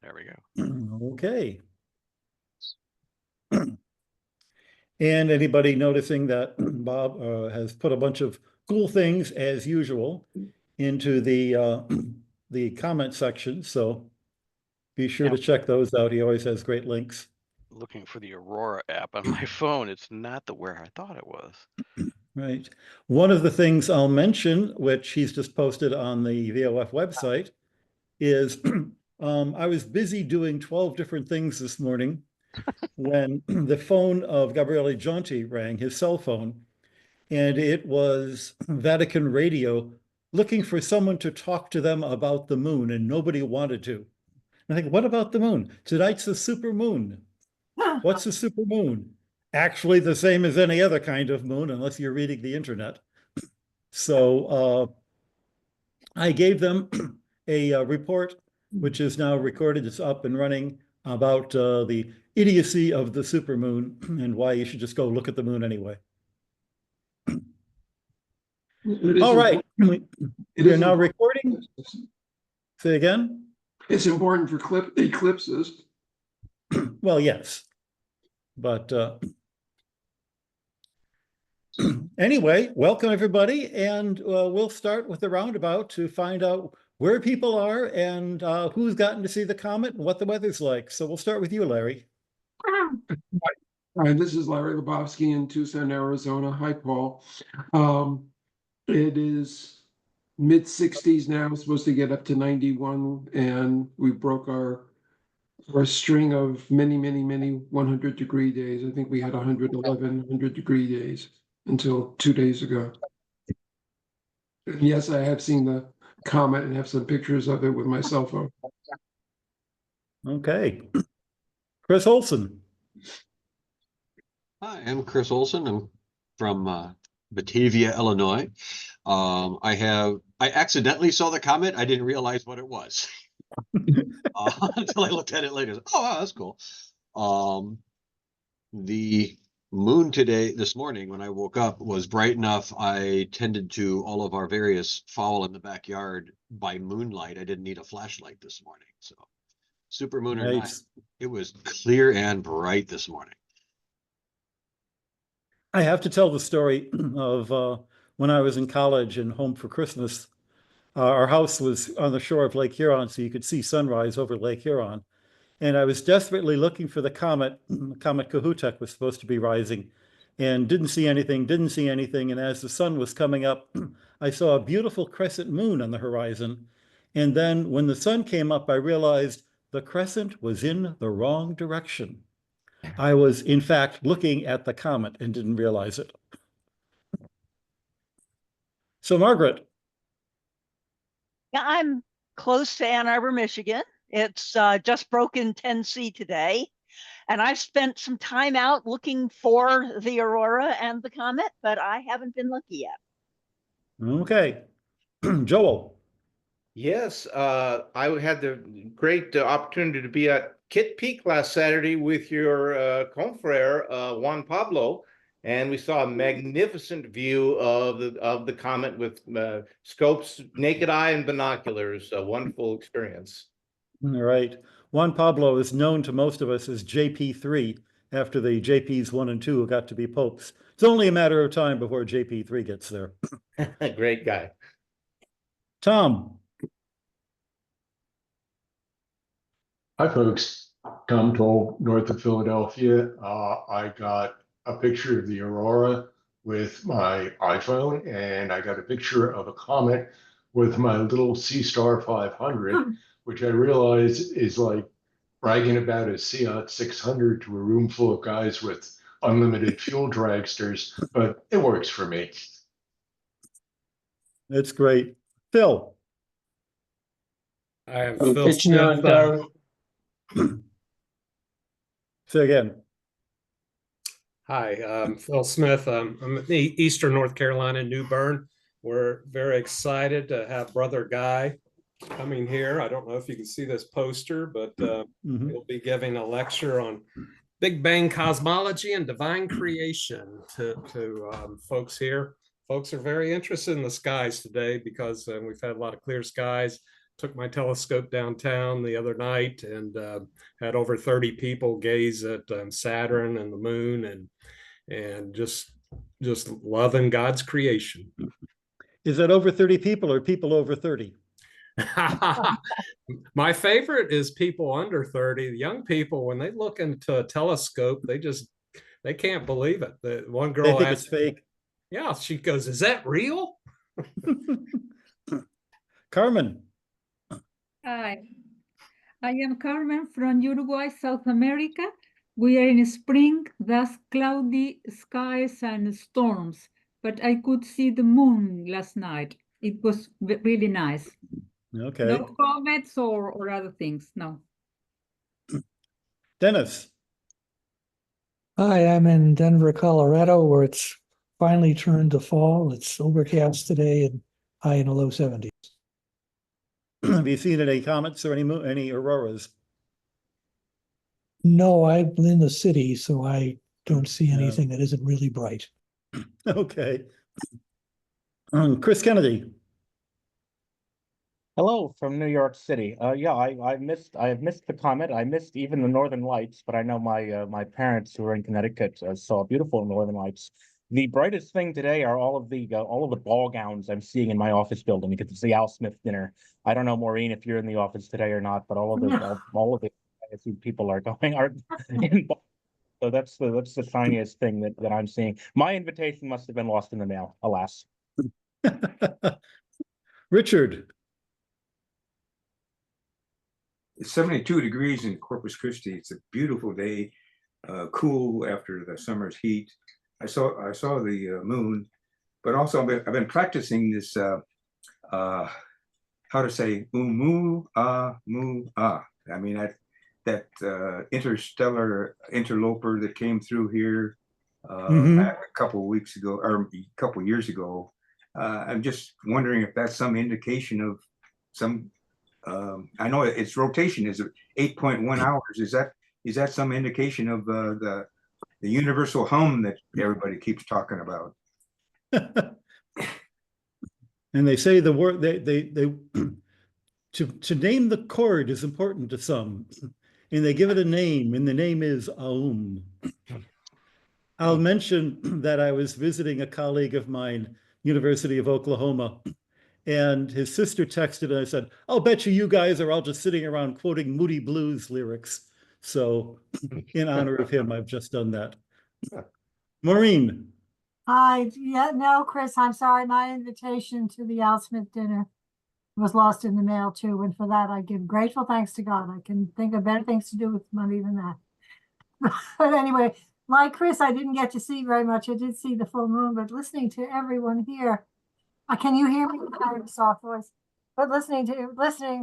There we go. Okay. And anybody noticing that Bob has put a bunch of cool things, as usual, into the comment section. So be sure to check those out. He always has great links. Looking for the Aurora app on my phone. It's not where I thought it was. Right. One of the things I'll mention, which he's just posted on the VOF website, is I was busy doing 12 different things this morning when the phone of Gabriele Gionti rang, his cell phone, and it was Vatican radio looking for someone to talk to them about the moon, and nobody wanted to. I think, what about the moon? Tonight's the super moon. What's a super moon? Actually, the same as any other kind of moon, unless you're reading the internet. So I gave them a report, which is now recorded. It's up and running, about the idiocy of the supermoon and why you should just go look at the moon anyway. All right, we're now recording. Say again? It's important for eclipses. Well, yes, but anyway, welcome everybody, and we'll start with the roundabout to find out where people are and who's gotten to see the comet and what the weather's like. So we'll start with you, Larry. Hi, this is Larry Lebowski in Tucson, Arizona. Hi, Paul. It is mid-60s now. It's supposed to get up to 91, and we broke our string of many 100-degree days. I think we had 111 100-degree days until 2 days ago. And yes, I have seen the comet and have some pictures of it with my cell phone. Okay. Chris Olson. Hi, I'm Chris Olson. I'm from Batavia, Illinois. I accidentally saw the comet. I didn't realize what it was until I looked at it later. Oh, wow, that's cool. The moon this morning, when I woke up, was bright enough. I tended to all of our various fowl in the backyard by moonlight. I didn't need a flashlight this morning. So super moon or not, it was clear and bright this morning. I have to tell the story of when I was in college and home for Christmas. Our house was on the shore of Lake Huron, so you could see sunrise over Lake Huron. And I was desperately looking for the comet. Comet Kohoutek was supposed to be rising, and didn't see anything. And as the sun was coming up, I saw a beautiful crescent moon on the horizon. And then when the sun came up, I realized the crescent was in the wrong direction. I was, in fact, looking at the comet and didn't realize it. So, Margaret. Yeah, I'm close to Ann Arbor, Michigan. It's just broken 10C today. And I've spent some time out looking for the aurora and the comet, but I haven't been lucky yet. Okay. Joel. Yes, I had the great opportunity to be at Kitt Peak last Saturday with your confrere, Juan Pablo, and we saw a magnificent view of the comet with scopes, naked eye, and binoculars. A wonderful experience. All right. Juan Pablo is known to most of us as JP3, after the JPs 1 and 2 who got to be popes. It's only a matter of time before JP3 gets there. Great guy. Tom. Hi, folks. Tom Toll, north of Philadelphia. I got a picture of the aurora with my iPhone, and I got a picture of a comet with my little C-Star 500, which I realize is like bragging about a Seat 600 to a room full of guys with unlimited fuel dragsters, but it works for me. That's great. Phil. I am Phil Smith. Say again. Hi, I'm Phil Smith. I'm in Eastern North Carolina, New Bern. We're very excited to have Brother Guy coming here. I don't know if you can see this poster, but he'll be giving a lecture on Big Bang cosmology and divine creation to folks here. Folks are very interested in the skies today because we've had a lot of clear skies. took my telescope downtown the other night and had over 30 people gaze at Saturn and the moon and just loving God's creation. Is that over 30 people or people over 30? My favorite is people under 30. The young people, when they look into a telescope, they can't believe it. The one girl They think asked, it's fake. yeah, she goes, "Is that real?" Carmen. Hi, I am Carmen from Uruguay, South America. We are in spring, thus cloudy skies and storms, but I could see the moon last night. It was really nice. Okay. No comets or other things, no. Dennis. Hi, I'm in Denver, Colorado, where it's finally turned to fall. It's overcast today and high in the low 70s. Have you seen any comets or any auroras? No, I'm in the city, so I don't see anything that isn't really bright. Okay. Chris Kennedy. Hello from New York City. Yeah, I have missed the comet. I missed even the Northern Lights, but I know my parents who are in Connecticut saw beautiful Northern Lights. The brightest thing today are all of the ball gowns I'm seeing in my office building because it's the Al Smith dinner. I don't know, Maureen, if you're in the office today or not, but all of the people are going are in ball. So that's the shiniest thing that I'm seeing. My invitation must have been lost in the mail, alas. Richard. It's 72 degrees in Corpus Christi. It's a beautiful day, cool after the summer's heat. I saw the moon, but also I've been practicing this how to say moo ah. I mean that interstellar interloper that came through here back a couple of weeks ago or a couple of years ago. I'm just wondering if that's some indication of some. I know its rotation is 8.1 hours. Is that some indication of the universal hum that everybody keeps talking about? And they say the word to name the chord is important to some, and they give it a name, and the name is Aum. I'll mention that I was visiting a colleague of mine, University of Oklahoma, and his sister texted and I said, "I'll bet you guys are all just sitting around quoting Moody Blues lyrics." So in honor of him, I've just done that. Maureen. Hi, yeah, no, Chris, I'm sorry. My invitation to the Al Smith dinner was lost in the mail too. And for that, I give grateful thanks to God. I can think of better things to do with money than that. But anyway, like Chris, I didn't get to see very much. I did see the full moon, but listening to everyone here, can you hear me? I have a soft voice. But listening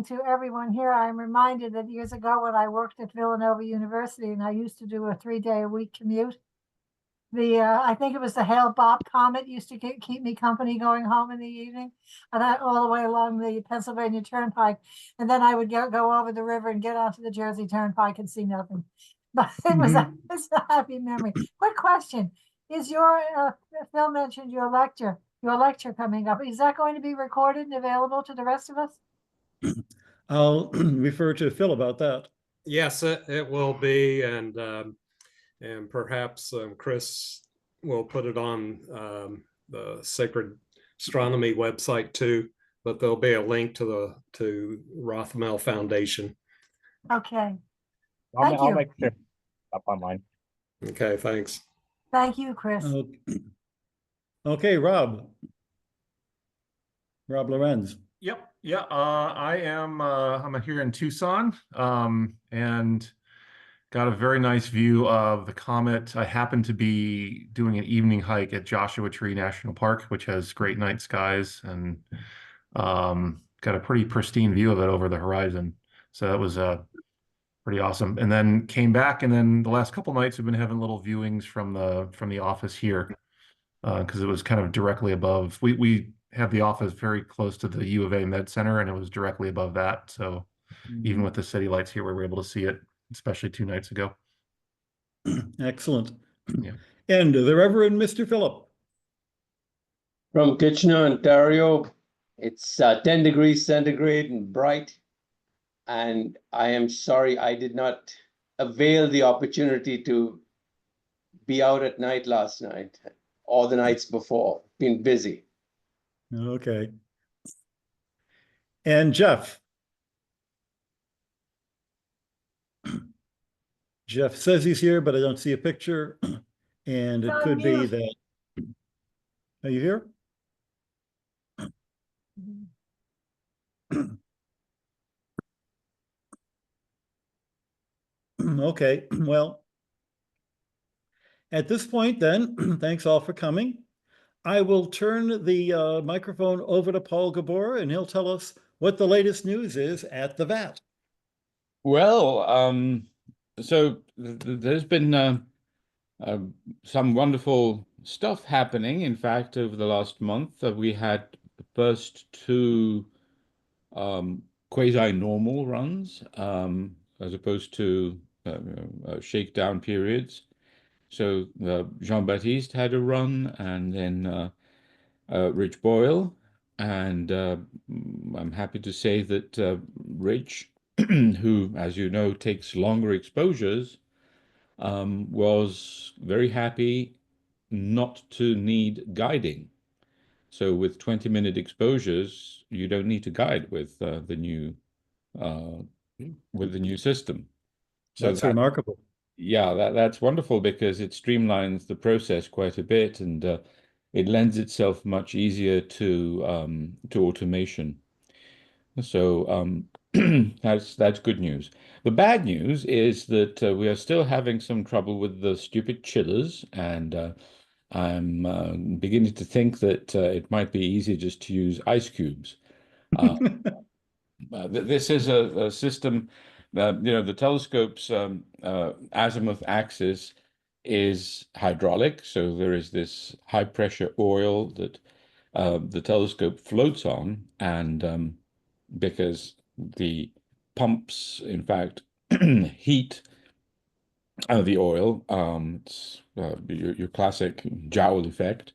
to everyone here, I'm reminded that years ago when I worked at Villanova University and I used to do a 3-day-a-week commute, I think it was the Hale-Bopp comet used to keep me company going home in the evening, and all the way along the Pennsylvania Turnpike. And then I would go over the river and get onto the Jersey Turnpike and see nothing. But it's a happy memory. Quick question: is your Phil mentioned your lecture coming up? Is that going to be recorded and available to the rest of us? I'll refer to Phil about that. Yes, it will be, and perhaps Chris will put it on the Sacred Astronomy website too. But there'll be a link to Rothmel Foundation. Okay. I'll make sure up online. Okay, thanks. Thank you, Chris. Okay, Rob Lorenz. Yep. Yeah. I'm here in Tucson, and got a very nice view of the comet. I happen to be doing an evening hike at Joshua Tree National Park, which has great night skies, and got a pretty pristine view of it over the horizon. So that was pretty awesome. And then came back, and then the last couple nights we've been having little viewings from the office here, because it was kind of directly above. We have the office very close to the U of A Med Center, and it was directly above that. So even with the city lights here, we were able to see it, especially 2 nights ago. Excellent. Yeah. And the Reverend Mr. Phillip. From Kitchener, Ontario, It's 10 degrees centigrade and bright. And I am sorry I did not avail the opportunity to be out at night last night or the nights before. Been busy. Okay. And Jeff. Jeff says he's here, but I don't see a picture. And it could be that. Are you here? Okay, well, at this point then, thanks all for coming. I will turn the microphone over to Paul Gabor, and he'll tell us what the latest news is at the VAT. Well, so there's been some wonderful stuff happening. In fact, over the last month, we had the first two quasi-normal runs, as opposed to shakedown periods. So Jean-Baptiste had a run, and then Rich Boyle, and I'm happy to say that Rich, who, as you know, takes longer exposures, was very happy not to need guiding. So with 20-minute exposures, you don't need to guide with the new system. So that's remarkable. Yeah, that's wonderful because it streamlines the process quite a bit, and it lends itself much easier to automation. So that's good news. The bad news is that we are still having some trouble with the stupid chillers, and I'm beginning to think that it might be easier just to use ice cubes. This is a system. The telescope's azimuth axis is hydraulic, so there is this high pressure oil that the telescope floats on, and because the pumps, in fact, heat the oil, it's your classic joule effect.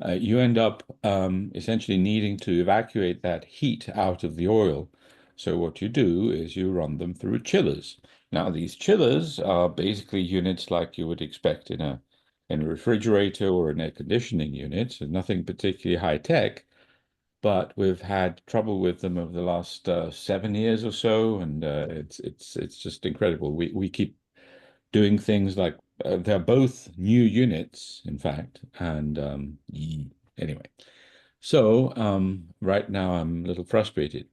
You end up essentially needing to evacuate that heat out of the oil. So what you do is you run them through chillers. Now, these chillers are basically units like you would expect in a refrigerator or an air conditioning unit, so nothing particularly high tech. But we've had trouble with them over the last 7 years or so, and it's just incredible. We keep doing things like they're both new units, in fact, and anyway. So right now I'm a little frustrated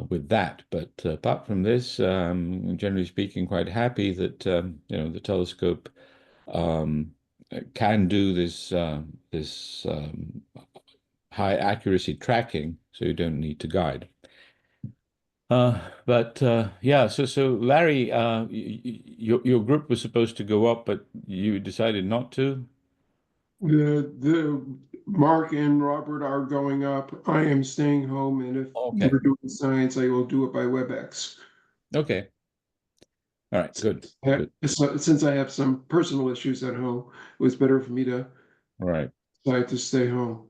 with that, but apart from this, generally speaking, quite happy that the telescope can do this high accuracy tracking, so you don't need to guide. But yeah, so Larry, your group was supposed to go up, but you decided not to. The Mark and Robert are going up. I am staying home, and if we're doing science, I will do it by WebEx. Okay. All right, good. Since I have some personal issues at home, it was better for me to decide to stay home.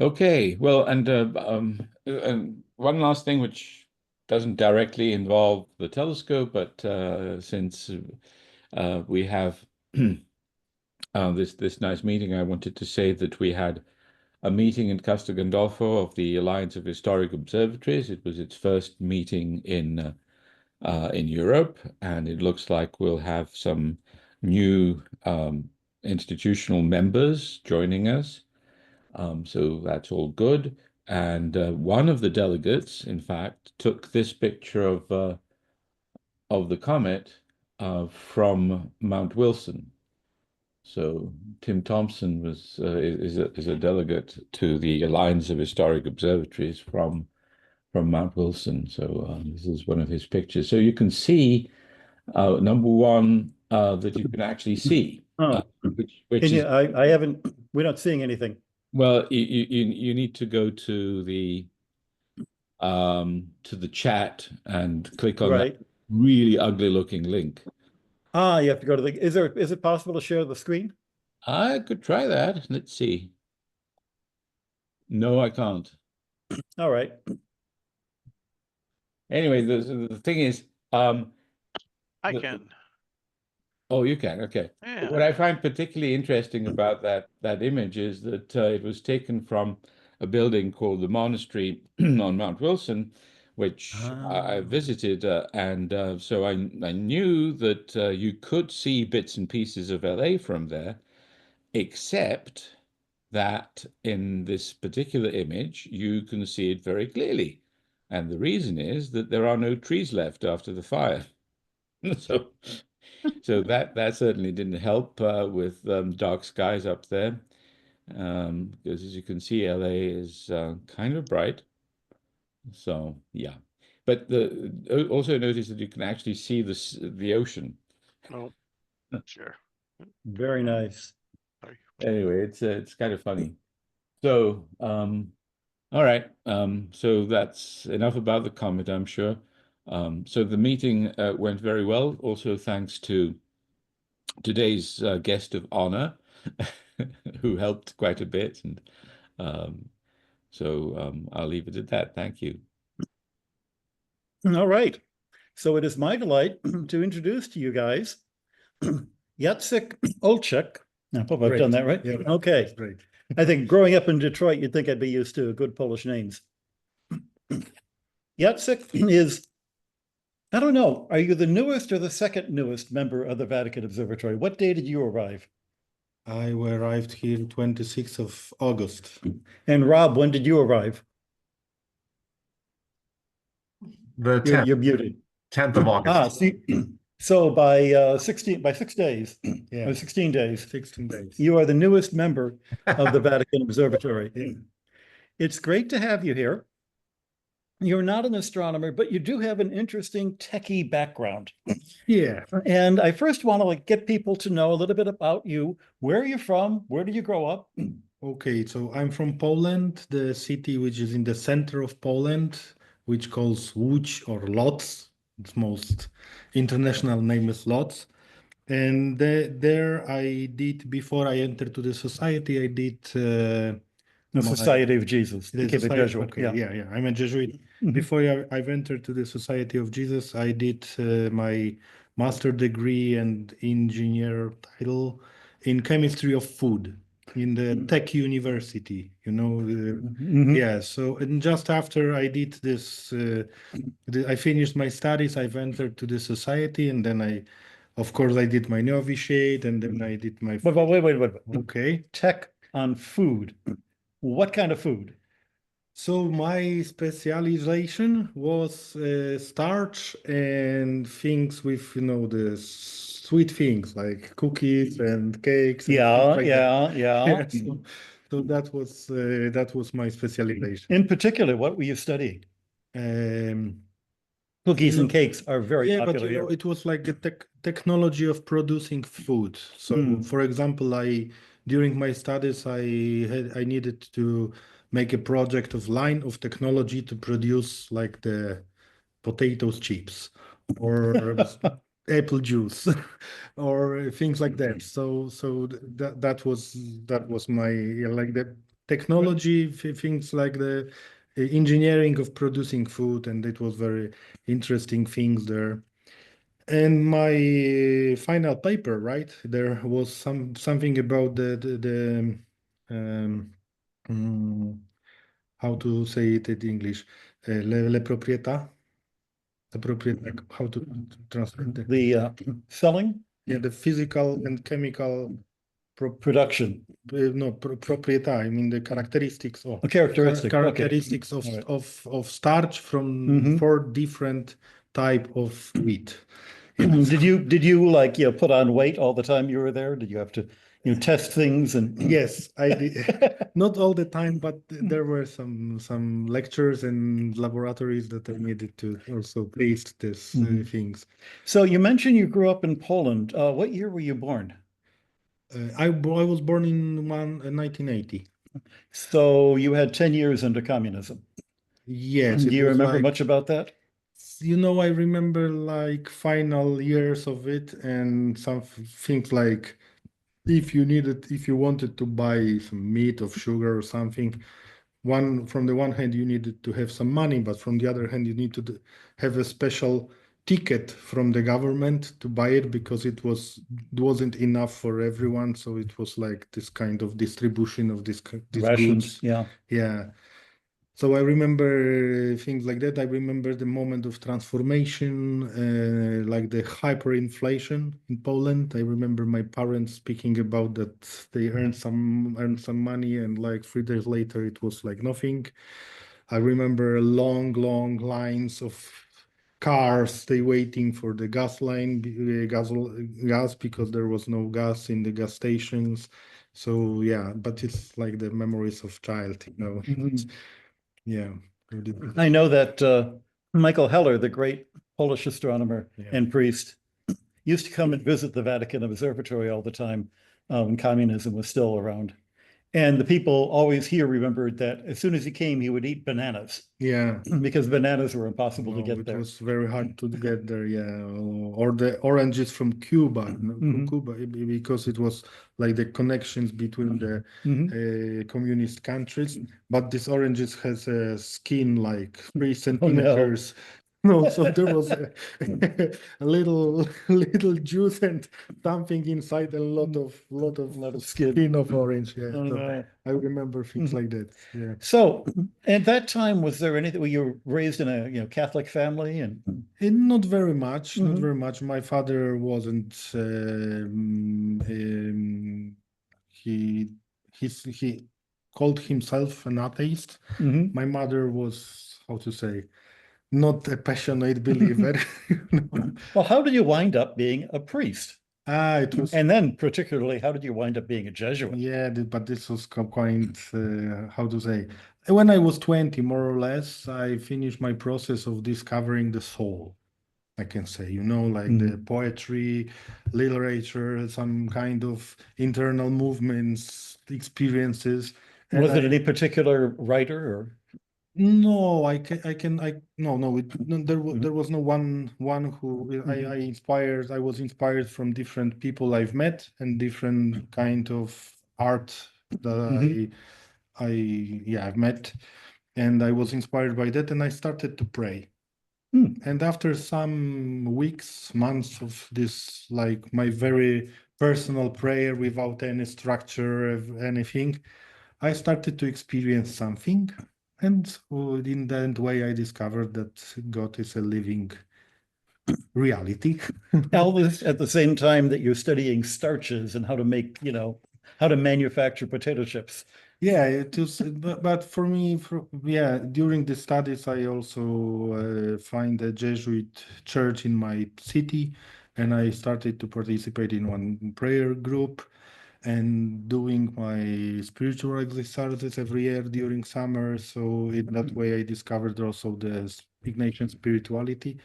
Okay, well, and one last thing which doesn't directly involve the telescope, but since we have this nice meeting, I wanted to say that we had a meeting in Castel Gandolfo of the Alliance of Historic Observatories. It was its first meeting in Europe, and it looks like we'll have some new institutional members joining us. So that's all good. And one of the delegates, in fact, took this picture of the comet from Mount Wilson. So Tim Thompson is a delegate to the Alliance of Historic Observatories from Mount Wilson. So this is one of his pictures. So you can see, number one, that you can actually see. Which is, I haven't. We're not seeing anything. Well, you need to go to the chat and click on that really ugly looking link. Ah, you have to go to the. Is it possible to share the screen? I could try that. Let's see. No, I can't. All right. Anyway, the thing is, I the- can. oh, you can. Okay. Yeah. What I find particularly interesting about that image is that it was taken from a building called the Monastery on Mount Wilson, which I visited, and so I knew that you could see bits and pieces of LA from there, except that in this particular image you can see it very clearly, and the reason is that there are no trees left after the fire. So that certainly didn't help with dark skies up there, because as you can see, LA is kind of bright. So yeah, but also notice that you can actually see the ocean. Oh, sure. Very nice. Sorry. Anyway, it's kind of funny. So all right, so that's enough about the comet, I'm sure. So the meeting went very well, also thanks to today's guest of honor, who helped quite a bit, and so I'll leave it at that. Thank you. All right. So it is my delight to introduce to you guys Jacek Olczyk. I hope I've done that right. Yeah, Okay. that's great. I think growing up in Detroit, you'd think I'd be used to good Polish names. Jacek is, I don't know, are you the newest or the second newest member of the Vatican Observatory? What day did you arrive? I arrived here 26th of August. And Rob, when did you arrive? The 10th, You're muted. 10th of August. Ah, see, so by 6 days, Yeah. or 16 days, 16 days. you are the newest member of the Vatican Observatory. It's great to have you here. You're not an astronomer, but you do have an interesting techie background. Yeah. And I first want to get people to know a little bit about you. Where are you from? Where did you grow up? Okay, so I'm from Poland, the city which is in the center of Poland, which calls Łódź or Lodz. Its most international name is Lodz. And there I did, before I entered to the society, I did The Society of Jesus. the Became a society- Jesuit. okay, Yeah. yeah, I'm a Jesuit. Before I've entered to the Society of Jesus, I did my master degree and engineer title in chemistry of food in the Tech University, you know. Yeah, so and just after I did this, I finished my studies, I've entered to the society, and then of course, I did my novitiate, and then I did my. Wait. Okay. Tech on food. What kind of food? So my specialization was starch and things with, you know, the sweet things like cookies and cakes. And Yeah, things like yeah. that. So that was my specialization. In particular, what were you studying? Cookies and cakes are very Yeah, but popular you know, here. it was like the technology of producing food. So, for example, during my studies, I needed to make a project of line of technology to produce like the potatoes chips or apple juice or things like that. So that was my like the technology things like the engineering of producing food, and it was very interesting things there. And my final paper, right, there was something about the how to say it in English, le proprietà, the proprietà, how to translate that? The selling? Yeah, the physical and chemical production. No, proprietà, I mean the characteristics of characteristics. of Right. of starch from 4 different type of wheat. Did you like put on weight all the time you were there? Did you have to test things and Yes, I did. Not all the time, but there were some lectures and laboratories that I needed to also taste these things. So you mentioned you grew up in Poland. What year were you born? I was born in 1980. So you had 10 years under communism. Yes. Do you remember much about that? You know, I remember like final years of it and some things like if you wanted to buy some meat of sugar or something, from the one hand you needed to have some money, but from the other hand you need to have a special ticket from the government to buy it because it wasn't enough for everyone. So it was like this kind of distribution of these Rations, goods. yeah. Yeah. So I remember things like that. I remember the moment of transformation, like the hyperinflation in Poland. I remember my parents speaking about that they earned some money, and like 3 days later it was like nothing. I remember long lines of cars, they waiting for the gas line, gas because there was no gas in the gas stations. So yeah, but it's like the memories of child, you know. Yeah. I know that Michael Heller, the great Polish astronomer and priest, used to come and visit the Vatican Observatory all the time when communism was still around. And the people always here remembered that as soon as he came, he would eat bananas. Yeah. Because bananas were impossible to get there. It was very hard to get there, yeah. Or the oranges from Cuba, Cuba, because it was like the connections between the communist countries. But these oranges has a skin like 3 centimeters. No, so there was a little juice and something inside, a lot of skin of orange. Yeah, so I remember things like that. Yeah. So at that time, was there anything? Were you raised in a Catholic family? And not very much. Not very much. My father wasn't. He called himself an atheist. My mother was, how to say, not a passionate believer. Well, how did you wind up being a priest? It was, and then particularly, how did you wind up being a Jesuit? Yeah, but this was quite, how to say, when I was 20, more or less, I finished my process of discovering the soul, I can say, you know, like the poetry, literature, some kind of internal movements, experiences. Was it any particular writer or? No, there was no one who I was inspired from different people I've met and different kind of art that I've met, and I was inspired by that, and I started to pray. And after some weeks, months of this, like my very personal prayer without any structure of anything, I started to experience something. And in that way, I discovered that God is a living reality. Elvis, at the same time that you're studying starches and how to make, how to manufacture potato chips. Yeah, it was, but for me, during the studies, I also find a Jesuit church in my city, and I started to participate in one prayer group and doing my spiritual exercises every year during summer. So in that way, I discovered also the Ignatian spirituality.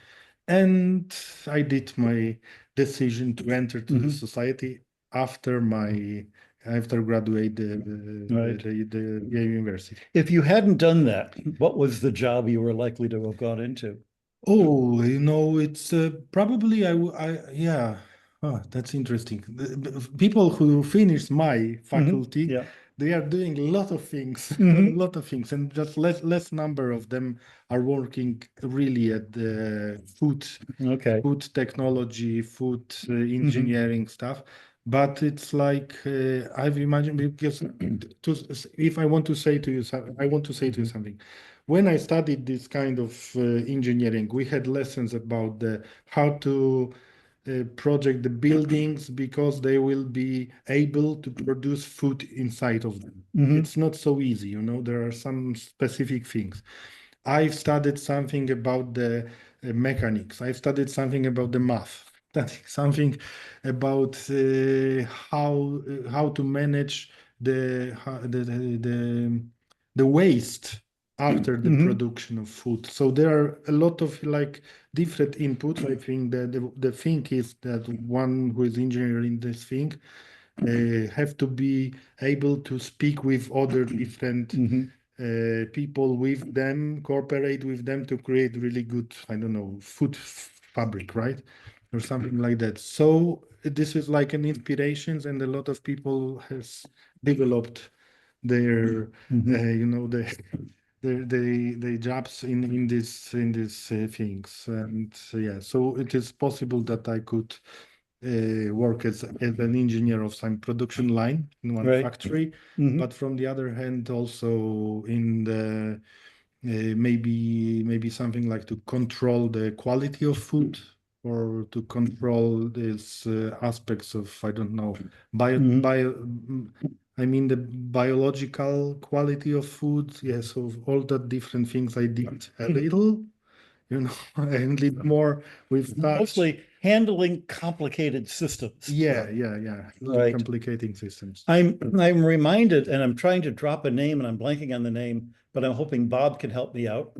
And I did my decision to enter to the society after graduate the university. If you hadn't done that, what was the job you were likely to have gone into? Oh, it's probably yeah. Oh, that's interesting. The people who finish my faculty, they are doing a lot of things, a lot of things, and just less number of them are working really at the food technology, food engineering stuff. But it's like I've imagined, because if I want to say to you something. When I studied this kind of engineering, we had lessons about how to project the buildings because they will be able to produce food inside of them. It's not so easy, there are some specific things. I've studied something about the mechanics. I've studied something about the math. Something about how to manage the waste after the production of food. So there are a lot of like different inputs. I think that the thing is that one who is engineering this thing have to be able to speak with other different people with them, cooperate with them to create really good, I don't know, food fabric, right? Or something like that. So this is like an inspiration, and a lot of people has developed their you know the jobs in these things. And yeah, so it is possible that I could work as an engineer of some production line in one Right. factory, but from the other hand, also in the maybe something like to control the quality of food or to control these aspects of, I don't know, I mean the biological quality of food. Yes, of all the different things I did a little, you know, and live more with touch. Mostly handling complicated systems. Yeah. Right. Complicating systems. I'm reminded, and I'm trying to drop a name, and I'm blanking on the name, but I'm hoping Bob can help me out.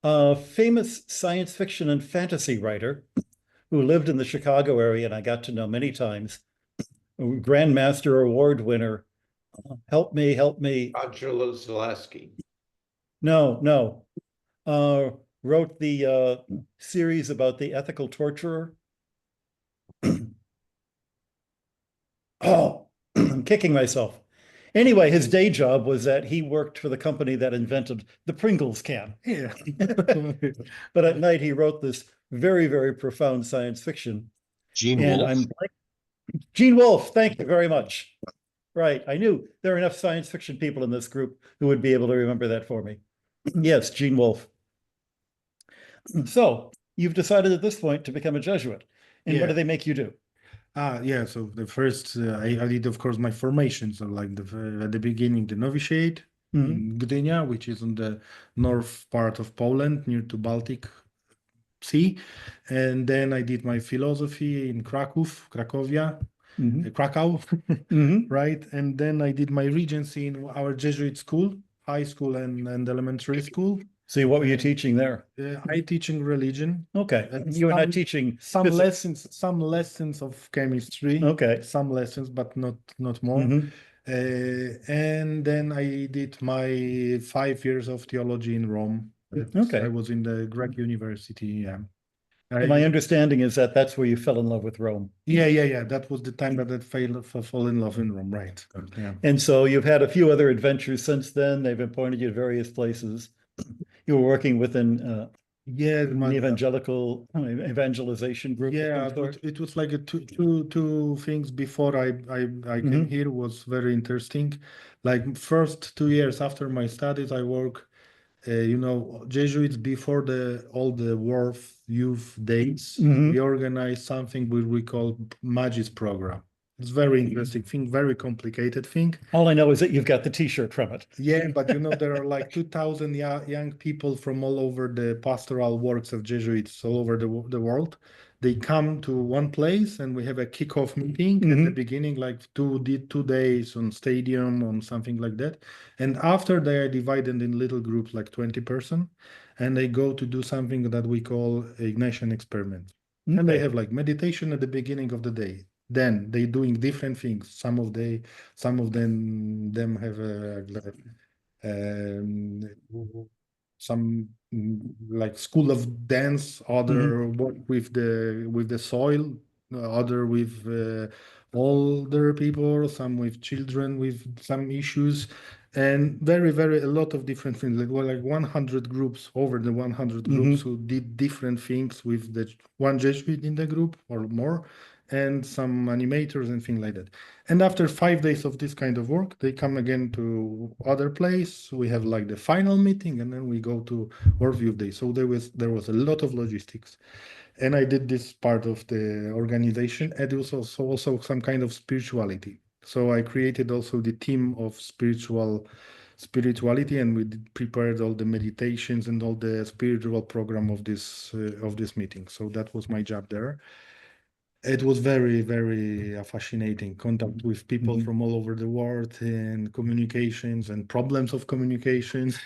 A famous science fiction and fantasy writer who lived in the Chicago area, and I got to know many times. A Grandmaster Award winner. Help me. Angela Zaleski. No. Wrote the series about the ethical torturer. Oh, I'm kicking myself. Anyway, his day job was that he worked for the company that invented the Pringles can. Yeah. But at night he wrote this very, very profound science fiction. Gene and Wolfe. Gene Wolfe, thank you very much. Right, I knew there are enough science fiction people in this group who would be able to remember that for me. Yes, Gene Wolfe. So you've decided at this point to become a Jesuit. And what do they make you do? Yeah, so the first, I did, of course, my formation. So like at the beginning, the novitiate in Gdynia, which is on the north part of Poland, near to Baltic Sea. And then I did my philosophy in Cracovia, Krakow, right? And then I did my regency in our Jesuit school, high school and elementary school. See, what were you teaching there? I teaching religion. Okay, you were not teaching some lessons of chemistry. Okay, some lessons, but not more. And then I did my 5 years of theology in Rome. Okay, I was in the Greek university. Yeah. My understanding is that that's where you fell in love with Rome. Yeah. That was the time that I fell in love in Rome, right? Yeah. And so you've had a few other adventures since then. They've appointed you to various places. You were working within an evangelical evangelization group. Yeah, it was like two things before I came here was very interesting. Like first 2 years after my studies, I work, Jesuits before all the war youth days. We organized something we call Magis program. It's very interesting thing, very complicated thing. All I know is that you've got the T-shirt from it. Yeah, but there are like 2,000 young people from all over the pastoral works of Jesuits all over the world. They come to one place and we have a kickoff meeting at the beginning, like 2 days on stadium, on something like that. And after they are divided in little groups, like 20 person, and they go to do something that we call Ignatian experiment. And they have like meditation at the beginning of the day. Then they doing different things. Some of them have some like school of dance. Other work with the soil. Other with older people. Some with children with some issues, and very a lot of different things. Like 100 groups, over the 100 groups who did different things with the one Jesuit in the group or more. And some animators and things like that. And after 5 days of this kind of work, they come again to other place. We have like the final meeting, and then we go to Worldview Day. So there was a lot of logistics, and I did this part of the organization. And it was also some kind of spirituality. So I created also the team of spirituality, and we prepared all the meditations and all the spiritual program of this meeting. So that was my job there. It was very fascinating contact with people from all over the world, and communications and problems of communications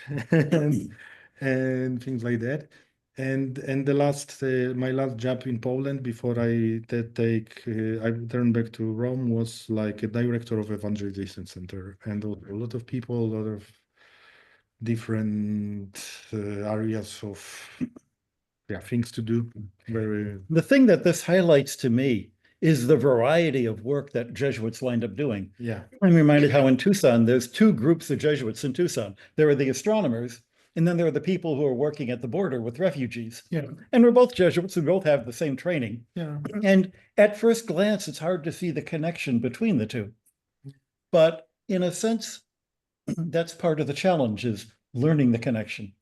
and things like that. And my last job in Poland before I turned back to Rome was like a director of Evangelization Center, and a lot of people, a lot of different areas of things to do. The thing that this highlights to me is the variety of work that Jesuits wind up doing. Yeah. I'm reminded how in Tucson, there's two groups of Jesuits in Tucson. There are the astronomers, and then there are the people who are working at the border with refugees. Yeah. And we're both Jesuits, we both have the same training. Yeah. And at first glance, it's hard to see the connection between the two. But in a sense, that's part of the challenge, is learning the connection.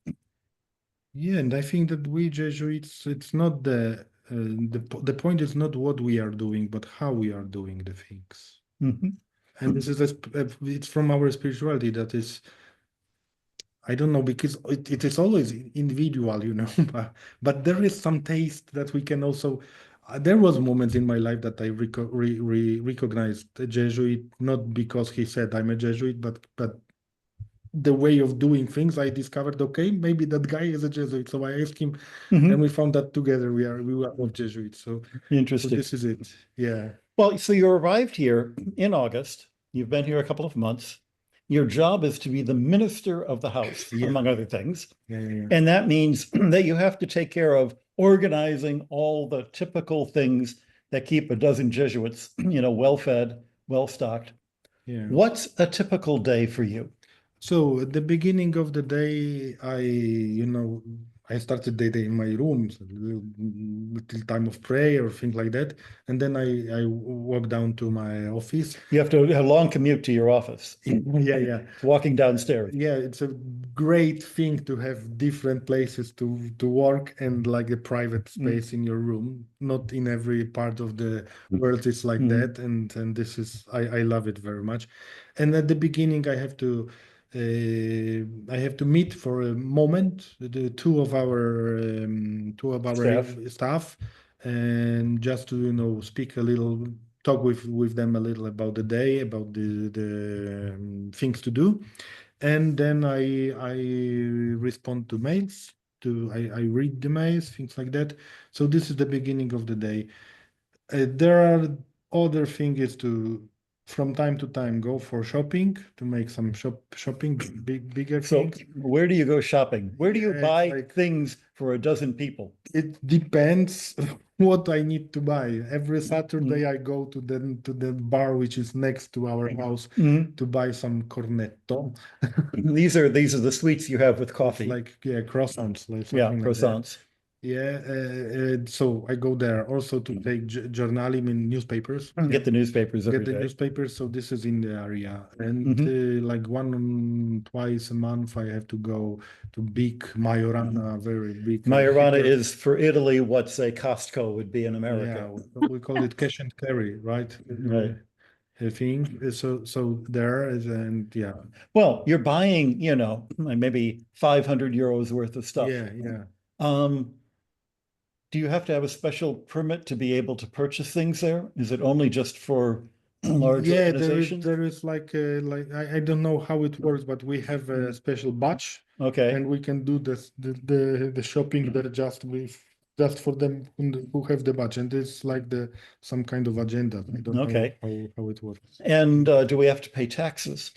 Yeah, and I think that we Jesuits, it's not the point is not what we are doing, but how we are doing the things. Mm-hmm. And this is it's from our spirituality that is, I don't know, because it is always individual, you know, but there is some taste that we can also. There was moments in my life that I recognized a Jesuit, not because he said I'm a Jesuit, but the way of doing things. I discovered, okay, maybe that guy is a Jesuit. So I asked him, and we found that together we were both Jesuits. So interesting. So this is it. Yeah. Well, so you arrived here in August. You've been here a couple of months. Your job is to be the minister of the house, among other things. Yeah. And that means that you have to take care of organizing all the typical things that keep a dozen Jesuits, you know, well-fed, well-stocked. Yeah. What's a typical day for you? So at the beginning of the day, I started the day in my room, so little time of prayer or things like that. And then I walk down to my office. You have to have a long commute to your office. Yeah. Walking downstairs. Yeah, it's a great thing to have different places to work and like a private space in your room. Not in every part of the world is like that. And this is, I love it very much. And at the beginning, I have to meet for a moment the two of our staff, and just to speak a little, talk with them a little about the day, about the things to do, and then I respond to mails. I read the mails, things like that. So this is the beginning of the day. There are other things to. From time to time, go for shopping to make some shopping, bigger things. So where do you go shopping? Where do you buy things for a dozen people? It depends what I need to buy. Every Saturday I go to the bar which is next to our house to buy some cornetto. These are the sweets you have with coffee. Like croissants. Like croissants. So I go there also to take journaling in newspapers. Get the newspapers every day. Newspapers. So this is in the area, and like twice a month I have to go to big Majorana, very big. Majorana is for Italy what, say, Costco would be in America. Yeah, we call it cash and carry, right? Right. I think so. There is, and yeah. Well, you're buying, maybe 500 euros worth of stuff. Yeah. Do you have to have a special permit to be able to purchase things there? Is it only just for large organizations? There is like I don't know how it works, but we have a special badge. Okay. And we can do the shopping there just for them who have the badge, and it's like some kind of agenda. I don't know how it works. And do we have to pay taxes?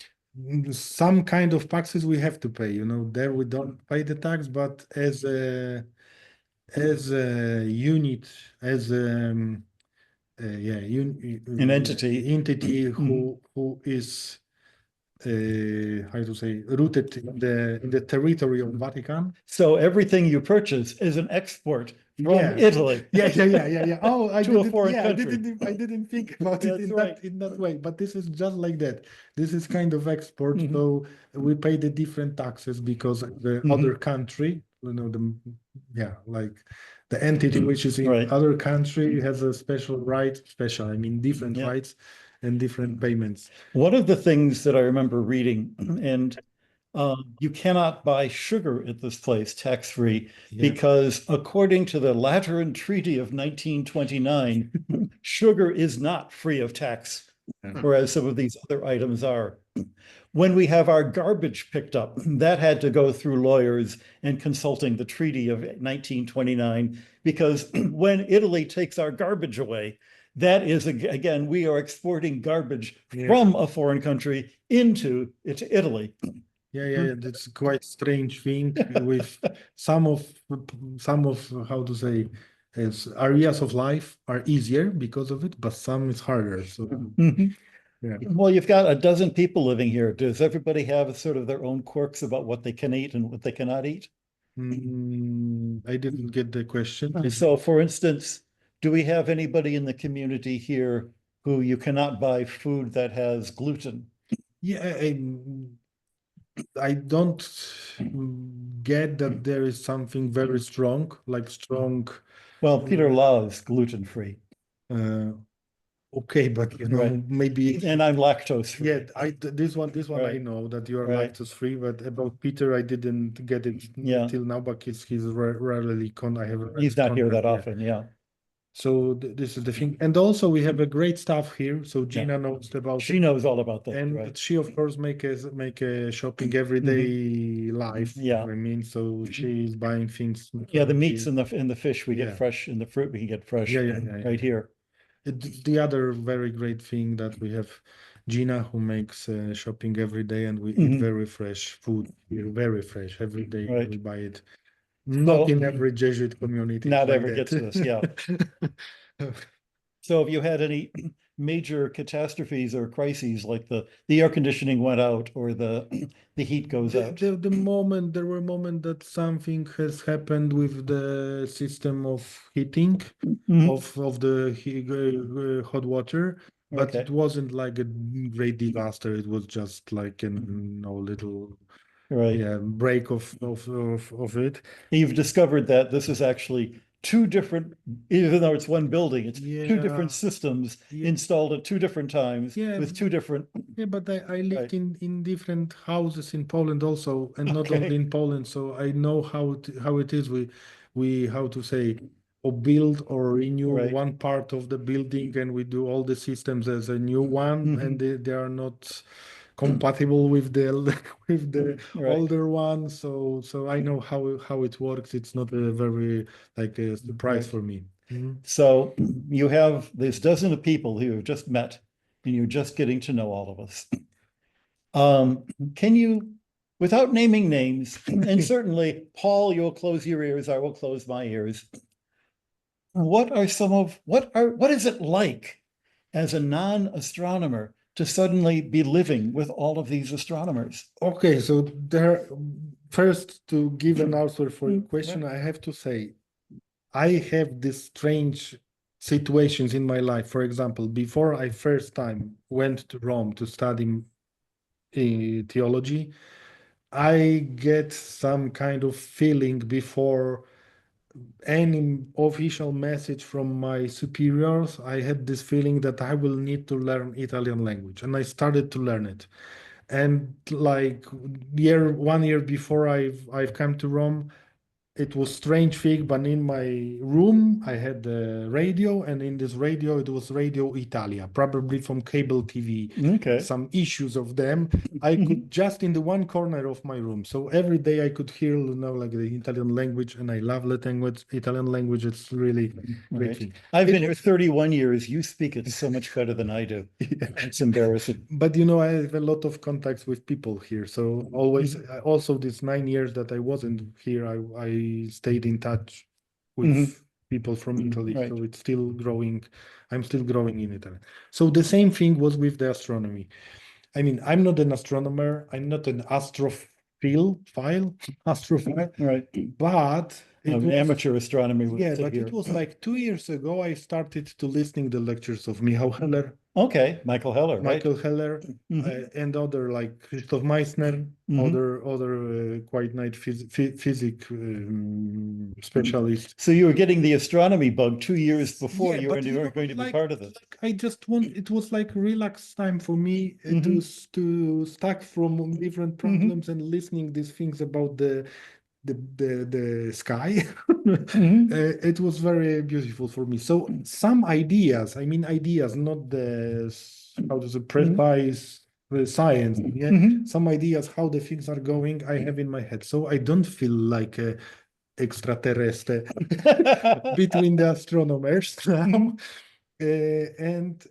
Some kind of taxes we have to pay. There we don't pay the tax, but as a unit, as an entity who is how to say, rooted in the territory of Vatican. So everything you purchase is an export from Italy. Yeah. Oh, I to a foreign country. I didn't think about it in that way, but this is just like that. This is kind of export. So we pay the different taxes because the other country, like the entity which is in other country has a special right, different rights and different payments. One of the things that I remember reading, and you cannot buy sugar at this place tax-free because according to the Lateran Treaty of 1929, sugar is not free of tax, whereas some of these other items are. When we have our garbage picked up, that had to go through lawyers and consulting the Treaty of 1929, because when Italy takes our garbage away, that is, again, we are exporting garbage from a foreign country into Italy. Yeah, that's quite strange thing with some of how to say, areas of life are easier because of it, but some is harder. So yeah. Well, you've got a dozen people living here. Does everybody have sort of their own quirks about what they can eat and what they cannot eat? I didn't get the question. So, for instance, do we have anybody in the community here who you cannot buy food that has gluten? Yeah, I don't get that there is something very strong, like strong. Well, Peter loves gluten-free. Okay, but you know, Right. maybe. And I'm lactose free. Yeah, this one I Right. know that you are Right. lactose free, but about Peter, I didn't get it Yeah. till now. But he's rarely I have. He's not here that contact, often, yeah. So this is the thing, and also we have a great staff here. So Gina knows about. She knows all about that, and right? she of course make a shopping everyday life. Yeah. I mean, so she's buying things. Yeah, the meats and the fish we Yeah. get fresh, and the fruit we can get fresh Yeah. right here. The other very great thing that we have Gina who makes shopping every day, and we eat very fresh food here, very fresh every day. Right. We buy it. Not in every Jesuit community. Not like ever that. gets this, yeah. So have you had any major catastrophes or crises, like the air conditioning went out or the heat goes out? There were moments that something has happened with the system of heating of the hot water, but Okay. it wasn't like a great disaster. It was just like a little Right. break of it. You've discovered that this is actually two different, even though it's one building, it's two different systems installed at two different times with two different. Yeah, but I lived in different houses in Poland also, and not only in Poland. So I know how it is. We how to say, or build or renew one part of the building, and we do all the systems as a new one, and they are not compatible with the older one. So I know how it works. It's not a very like a surprise for me. So you have this dozen of people who have just met, and you're just getting to know all of us. Can you, without naming names, and certainly Paul, you'll close your ears, I will close my ears. What is it like as a non-astronomer to suddenly be living with all of these astronomers? Okay, so first to give an answer for your question, I have to say, I have these strange situations in my life. For example, before I first time went to Rome to study theology, I get some kind of feeling before any official message from my superiors. I had this feeling that I will need to learn Italian language, and I started to learn it. And like 1 year before I've come to Rome, it was strange thing, but in my room I had the radio, and in this radio it was Radio Italia, probably from cable TV. Okay. Some issues of them. I could just in the one corner of my room. So every day I could hear, like the Italian language, and I love the Italian language. It's really great thing. I've been here 31 years. You speak it so much better than I do. It's embarrassing. But I have a lot of contacts with people here. So always, also these 9 years that I wasn't here, I stayed in touch with people from Italy. So it's still growing. I'm still growing in Italy. So the same thing was with the astronomy. I mean, I'm not an astronomer. I'm not an astrophile, right? But amateur astronomy. But it was like 2 years ago. I started to listening the lectures of Michał Heller. Okay, Michael Heller, Michael Heller, and other like Christoph Meissner, other quite nice physics specialists. So you were getting the astronomy bug 2 years before you were going to be part of this. I just it was like relaxed time for me to stack from different problems and listening these things about the sky. It was very beautiful for me. So some ideas, not the how to say precise science. Some ideas how the things are going, I have in my head. So I don't feel like a extraterrestre between the astronomers now. And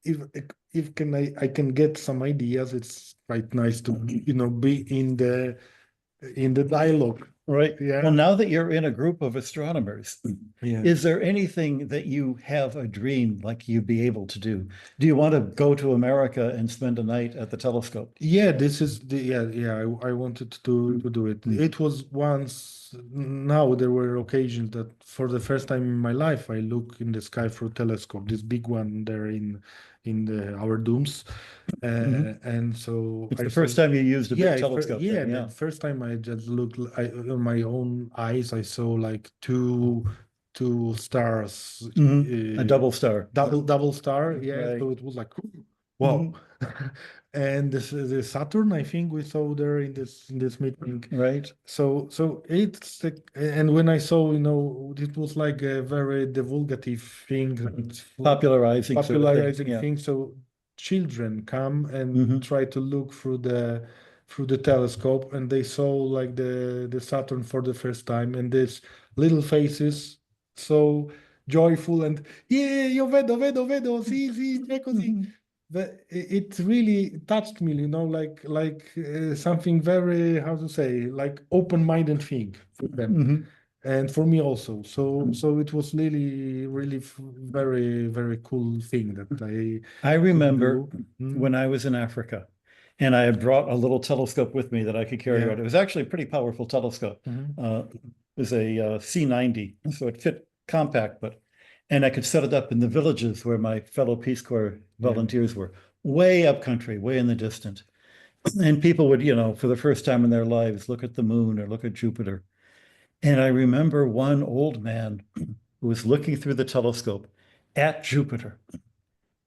if I can get some ideas, it's quite nice to be in the dialogue Right. Yeah. Well, now that you're in a group of astronomers, Yeah. is there anything that you have a dream like you'd be able to do? Do you want to go to America and spend a night at the telescope? Yeah, this is the I wanted to do it. It was once. Now there were occasions that for the first time in my life I look in the sky through telescope, this big one there in our dooms, and so It's I the first saw- time you used a big telescope. yeah, then, the first time I just looked, on my own eyes, I saw like two stars, A double star. double star. Yeah, Right. so it was like, wow. And the Saturn, I think we saw there in this meeting. Right. So it's and when I saw, it was like a very divulgative thing, Popularizing sort of thing, popularizing yeah. thing. So children come and try to look through the telescope, and they saw like the Saturn for the first time, and these little faces so joyful and yeah, io vedo, sì, è così. But it really touched me, like something very, how to say, like open-minded thing for them, and for me also. So it was really very, very cool thing that I remember do. when I was in Africa, and I had brought a little telescope with me that I could carry Yeah. around. It was actually a pretty powerful telescope. It was a C90, so it fit compact, and I could set it up in the villages where my fellow Peace Corps volunteers were, way up country, way in the distant. And people would, for the first time in their lives, look at the moon or look at Jupiter. And I remember one old man who was looking through the telescope at Jupiter.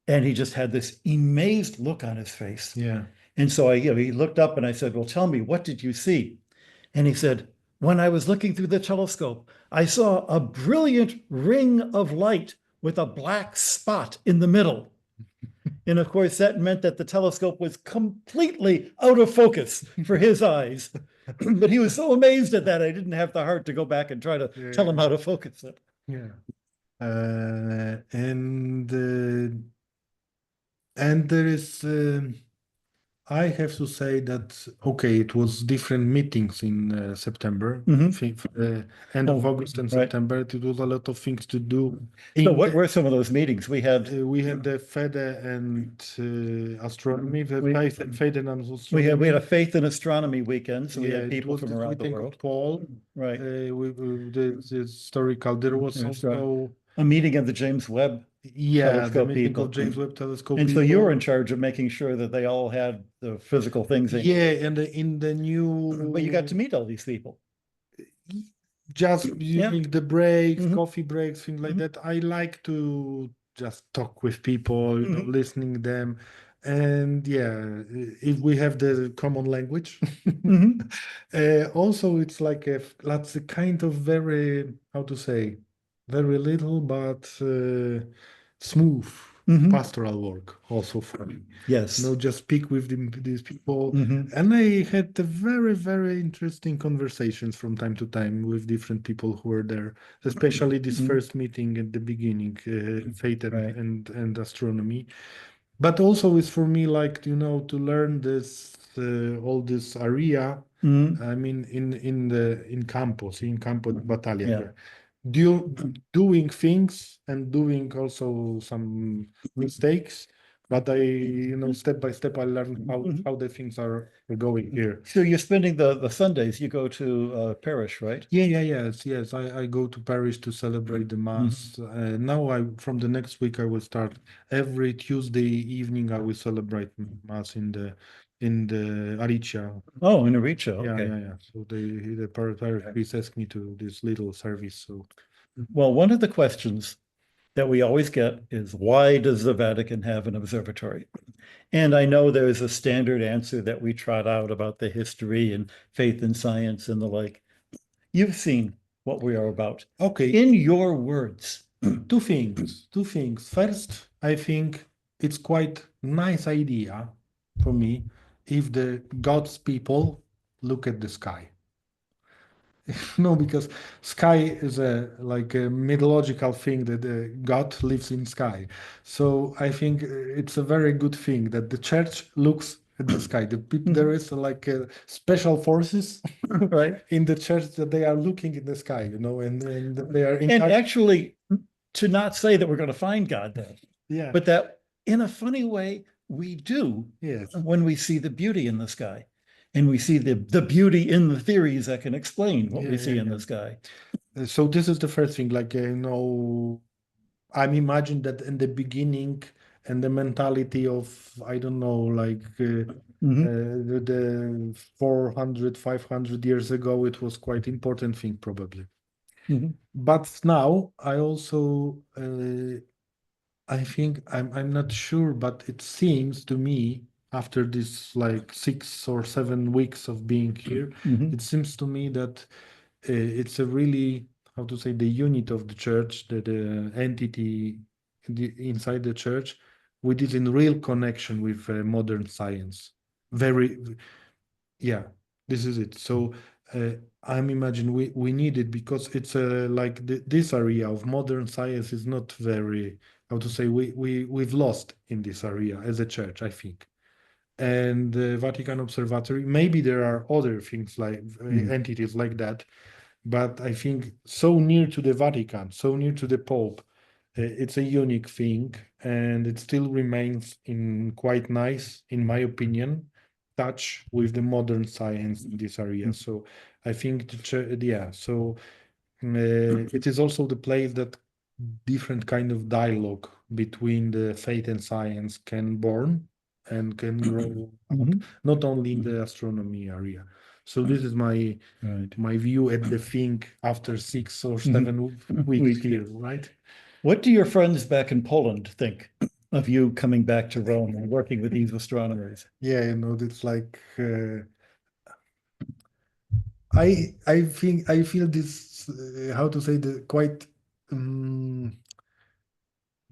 And he just had this amazed look on his face. Yeah. And so he looked up and I said, well, tell me, what did you see? And he said, when I was looking through the telescope, I saw a brilliant ring of light with a black spot in the middle. And of course, that meant that the telescope was completely out of focus for his eyes. But he was so amazed at that, I didn't have the heart to go back and try to tell him how to focus it. Yeah. And there is, I have to say that, okay, it was different meetings in September, end of August and September. It was a lot of things to do. So what were some of those meetings? We had the Fede and astronomy, Fede and astronomy. We had a faith and astronomy weekend, so we had people from around the meeting world. of Paul, right? The historical. There was also a meeting of the James Webb telescope people. James Webb telescope. And so you were in charge of making sure that they all had the physical things. Yeah, and in the new. But you got to meet all these people. Just during the breaks, coffee breaks, things like that. I like to just talk with people, listening to them. And if we have the common language. Also, it's like that's a kind of very, how to say, very little but smooth pastoral work also for me. Yes. Just speak with these people. And I had very, very interesting conversations from time to time with different people who were there, especially this first meeting at the beginning, faith and astronomy. But also it's for me like, to learn this, all this area. I mean, in campus battalion. Doing things and doing also some mistakes, but I, step by step, I learn how the things are going here. So you're spending the Sundays, you go to parish, right? Yes. I go to parish to celebrate the mass. Now from the next week, I will start every Tuesday evening. I will celebrate mass in the Aricia. Oh, in Aricia. Okay. Yeah. So the parish priest asked me to this little service. So, well, one of the questions that we always get is, why does the Vatican have an observatory? And I know there's a standard answer that we trot out about the history and faith and science and the like. You've seen what we are about. Okay. In your words. Two things. First, I think it's quite nice idea for me if the God's people look at the sky. No, because sky is a mythological thing that God lives in sky. So I think it's a very good thing that the church looks at the sky. There is like special forces right in the church that they are looking in the sky, and they are in and touch. actually to not say that we're going to find God there, Yeah. but that in a funny way we do Yes. when we see the beauty in the sky. And we see the beauty in the theories that can explain what we see in the sky. So this is the first thing, like, I'm imagined that in the beginning and the mentality of, I don't know, like the 400, 500 years ago, it was quite important thing probably. But now I also, I think I'm not sure, but it seems to me after this like 6 or 7 weeks of being here, it seems to me that it's a really, how to say, the unit of the church, the entity inside the church, which is in real connection with modern science. Yeah, this is it. So I'm imagining we need it because it's like this area of modern science is not very, how to say, we've lost in this area as a church, I think. And the Vatican Observatory, maybe there are other things like entities like that, but I think so near to the Vatican, so near to the Pope, it's a unique thing, and it still remains in quite nice, in my opinion, touch with the modern science in this area. So I think so it is also the place that different kind of dialogue between the faith and science can born and can grow up, not only in the astronomy area. So this is my view at the thing after 6 or 7 weeks here, right? What do your friends back in Poland think of you coming back to Rome and working with these astronomers? Yeah, it's like I think I feel this how to say, the quite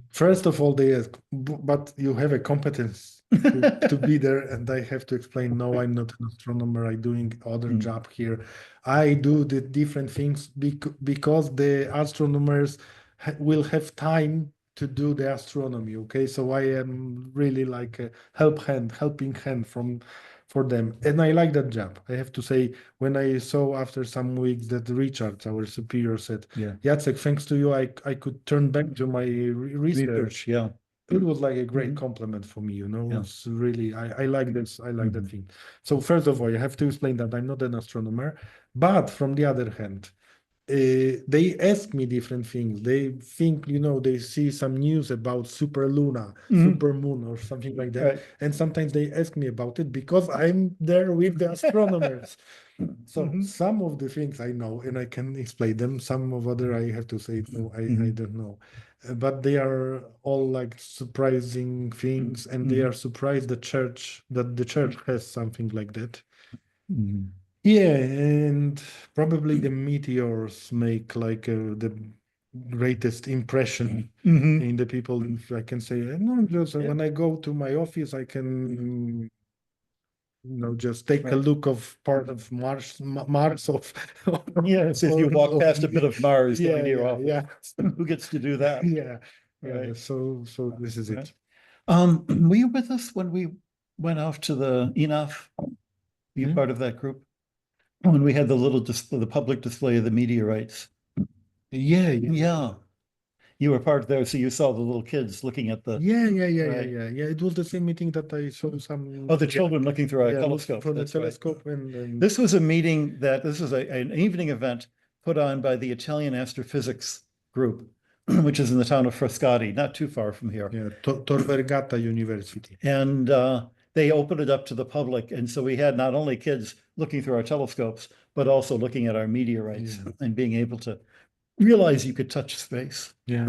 first of all, they ask, but you have a competence to be there, and I have to explain, no, I'm not an astronomer, I'm doing other job here. I do the different things because the astronomers will have time to do the astronomy, okay? So I am really like a helping hand for them. And I like that job. I have to say, when I saw after some weeks that Richard, our superior, said, Jacek, thanks to you, I could turn back to my research. Yeah. It was like a great compliment for me, It's really, I like this, I like that thing. So first of all, I have to explain that I'm not an astronomer, but from the other hand, they ask me different things. They think, they see some news about super luna, super moon, or something like that. And sometimes they ask me about it because I'm there with the astronomers. So some of the things I know and I can explain them. Some of other I have to say, no, I don't know. But they are all like surprising things, and they are surprised that the church has something like that. Yeah, and probably the meteors make like the greatest impression in the people. If I can say, no, just when I go to my office, I can, just take a look of part of Mars of yes, if you walk past a bit of Mars, yeah. Who gets to do that? Yeah. So this is it. Were you with us when we went off to the ENAF? Were you part of that group? When we had the little the public display of the meteorites. Yeah. You were part of there, so you saw the little kids looking at the. Yeah. It was the same meeting that I saw some. Oh, the children looking through our telescope. From the telescope, and this was a meeting this was an evening event put on by the Italian astrophysics group, which is in the town of Frascati, not too far from here. Yeah, Tor Vergata University. And they opened it up to the public, and so we had not only kids looking through our telescopes, but also looking at our meteorites and being able to realize you could touch space. Yeah.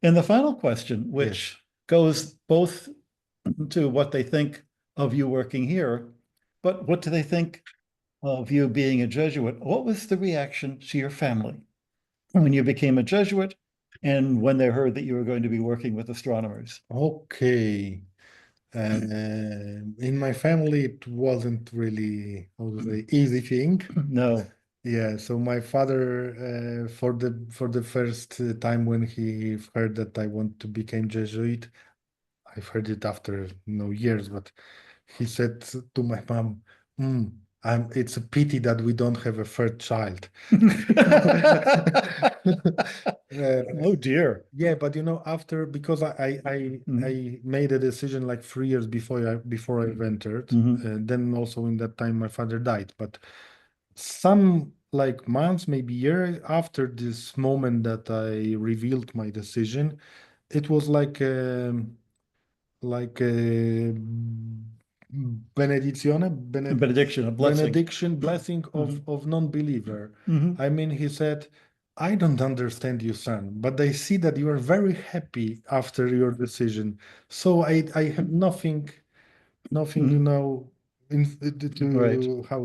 And the final question, which goes both to what they think of you working here, but what do they think of you being a Jesuit? What was the reaction to your family when you became a Jesuit and when they heard that you were going to be working with astronomers? Okay. In my family, it wasn't really easy thing. No. Yeah. So my father, for the first time when he heard that I want to become Jesuit, I've heard it after years, but he said to my mom, it's a pity that we don't have a third child. Oh dear. Yeah, but after, because I made a decision like 3 years before I entered, and then also in that time my father died. But some like months, maybe year after this moment that I revealed my decision, it was like a benediction, a blessing. benediction, blessing of non-believer. I mean, he said, I don't understand you, son, but I see that you are very happy after your decision. So I have nothing how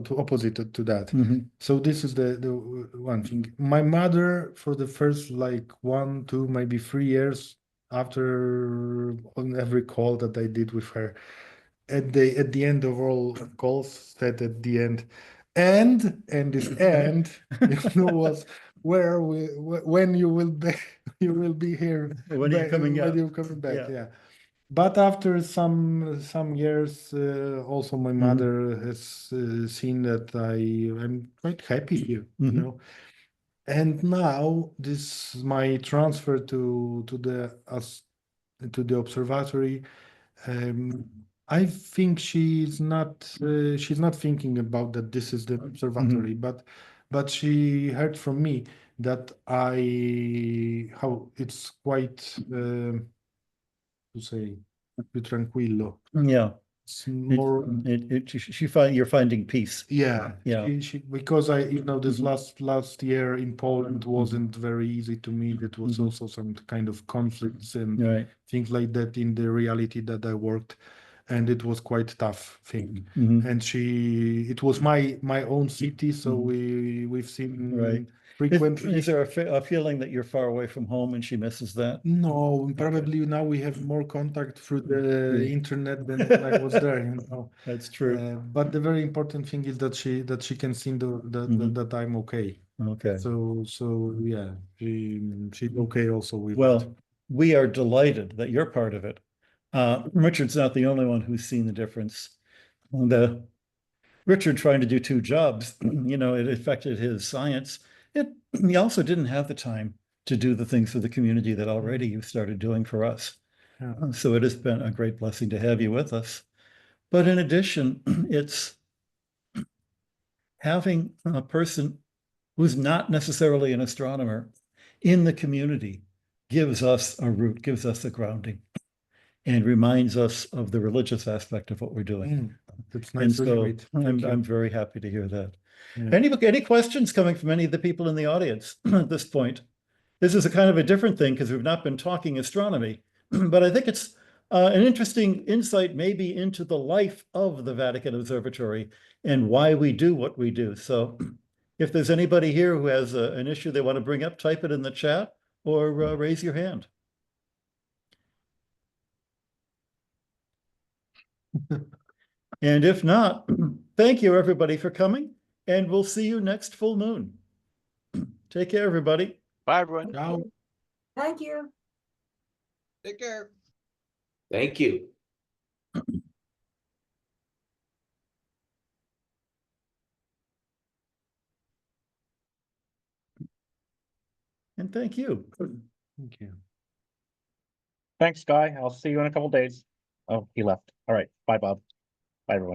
to opposite it to that. So this is the one thing. My mother, for the first like 1, 2, maybe 3 years after, on every call that I did with her, at the end of all calls, said at the end, and this end, was when you will be here, when are you coming when out? you're coming back, yeah. But after some years, also my mother has seen that I'm quite happy here, And now my transfer to the observatory. I think she's not thinking about that this is the observatory, but she heard from me that how it's quite to say più tranquillo. Yeah. It's more. You're finding peace. Yeah. Yeah. Because this last year in Poland wasn't very easy to me. It was also some kind of conflicts and things like that in the reality that I worked, and it was quite tough thing. And it was my own city, so we've seen frequently. Is there a feeling that you're far away from home and she misses that? No, probably now we have more contact through the internet than I was there. That's true. But the very important thing is that she can see that I'm okay. Okay. So yeah, she's okay also with. Well, we are delighted that you're part of it. Richard's not the only one who's seen the difference. Richard trying to do 2 jobs, it affected his science. He also didn't have the time to do the things for the community that already you started doing for us. Yeah. So it has been a great blessing to have you with us. But in addition, it's having a person who's not necessarily an astronomer in the community gives us a root, gives us a grounding, and reminds us of the religious aspect of what we're doing. That's nice. And so I'm very happy to hear that. Yeah. Any questions coming from any of the people in the audience at this point? This is a kind of a different thing because we've not been talking astronomy, but I think it's an interesting insight maybe into the life of the Vatican Observatory and why we do what we do. So if there's anybody here who has an issue they want to bring up, type it in the chat or raise your hand. And if not, thank you everybody for coming, and we'll see you next full moon. Take care, everybody. Bye, everyone. Ciao. Thank you. Take care. Thank you. And thank you. Thank you. Thanks, Guy. I'll see you in a couple days. Oh, he left. All right. Bye, Bob. Bye, everyone.